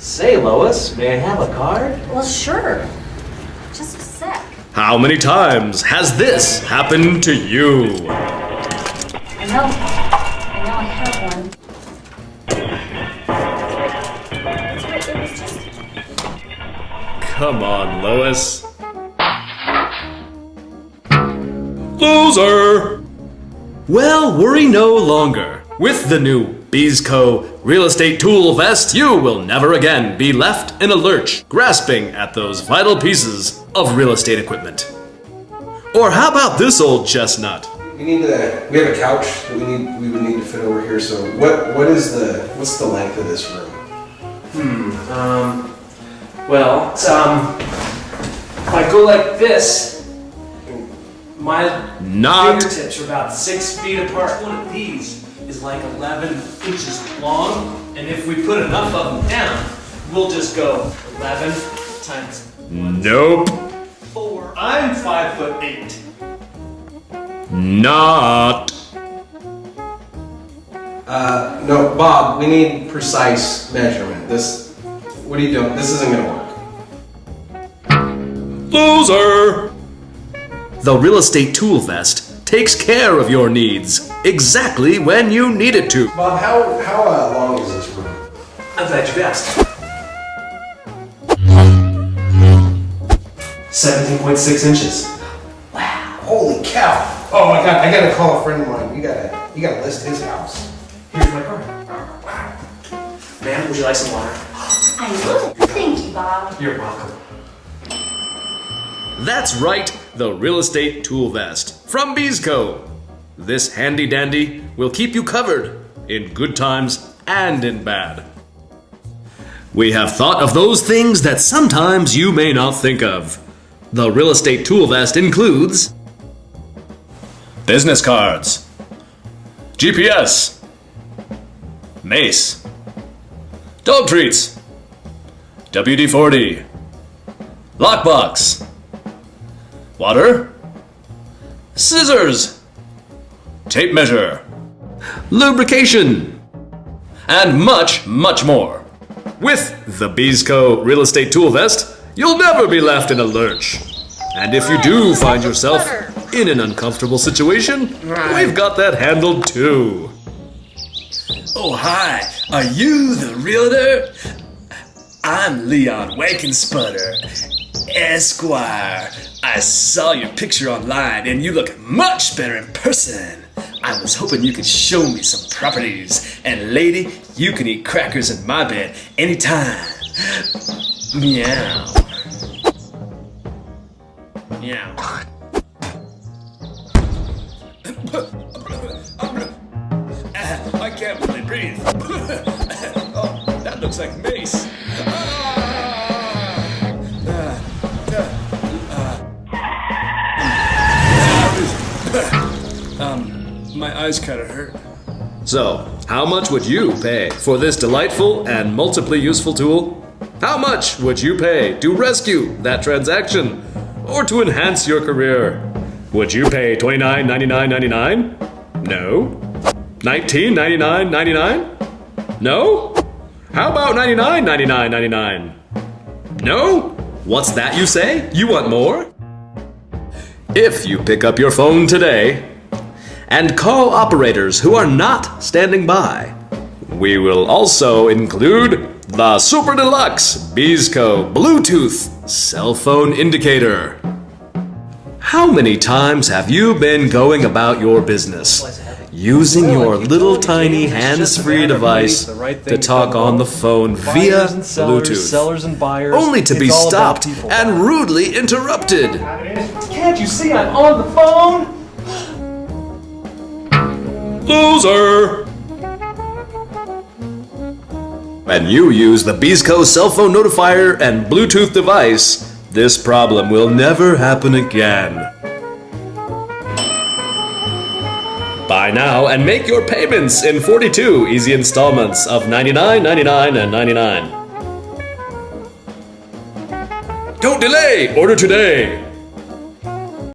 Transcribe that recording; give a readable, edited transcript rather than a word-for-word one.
Say, Lois, may I have a card? Well, sure. Just a sec. How many times has this happened to you? I know I have one. That's right, it was just... Come on, Lois. Loser! Well, worry no longer. With the new BeasCo Real Estate Tool Vest, you will never again be left in a lurch, grasping at those vital pieces of real estate equipment. Or how about this old chestnut? We have a couch that we would need to fit over here. So what's the length of this room? Well, if I go like this, my fingertips are about 6 feet apart. One of these is like 11 inches long, and if we put enough of them down, we'll just go 11 times 1. Nope. 4. I'm 5'8". Not. No, Bob, we need precise measurement. What are you doing? This isn't gonna work. Loser! The Real Estate Tool Vest takes care of your needs exactly when you need it to. Bob, how long is this room? I'm glad you asked. 17.6 inches. Wow! Holy cow! Oh my God! I gotta call a friend of mine. You gotta list his house. Here's my card. Wow. Ma'am, would you like some water? I will. Thank you, Bob. You're welcome. That's right, the Real Estate Tool Vest from BeasCo. This handy dandy will keep you covered in good times and in bad. We have thought of those things that sometimes you may not think of. The Real Estate Tool Vest includes business cards, GPS, mace, dog treats, WD-40, lockbox, water, scissors, tape measure, lubrication, and much, much more. With the BeasCo Real Estate Tool Vest, you'll never be left in a lurch. And if you do find yourself in an uncomfortable situation, we've got that handled too. Oh, hi. Are you the realtor? I'm Leon Wankensputter, Esquire. I saw your picture online and you look much better in person. I was hoping you could show me some properties. And lady, you can eat crackers in my bed anytime. Meow. Meow. I can't really breathe. Oh, that looks like mace. My eyes kind of hurt. So, how much would you pay for this delightful and multiply useful tool? How much would you pay to rescue that transaction or to enhance your career? Would you pay $29.99.99? No. $19.99.99? No? How about $99.99.99? No? What's that you say? You want more? If you pick up your phone today and call operators who are not standing by, we will also include the Super Deluxe BeasCo Bluetooth cell phone indicator. How many times have you been going about your business using your little tiny hands-free device to talk on the phone via Bluetooth, only to be stopped and rudely interrupted? Can't you see I'm on the phone? Loser! When you use the BeasCo cell phone notifier and Bluetooth device, this problem will never happen again. Buy now and make your payments in 42 easy installments of $99, $99, and $99. Don't delay! Order today!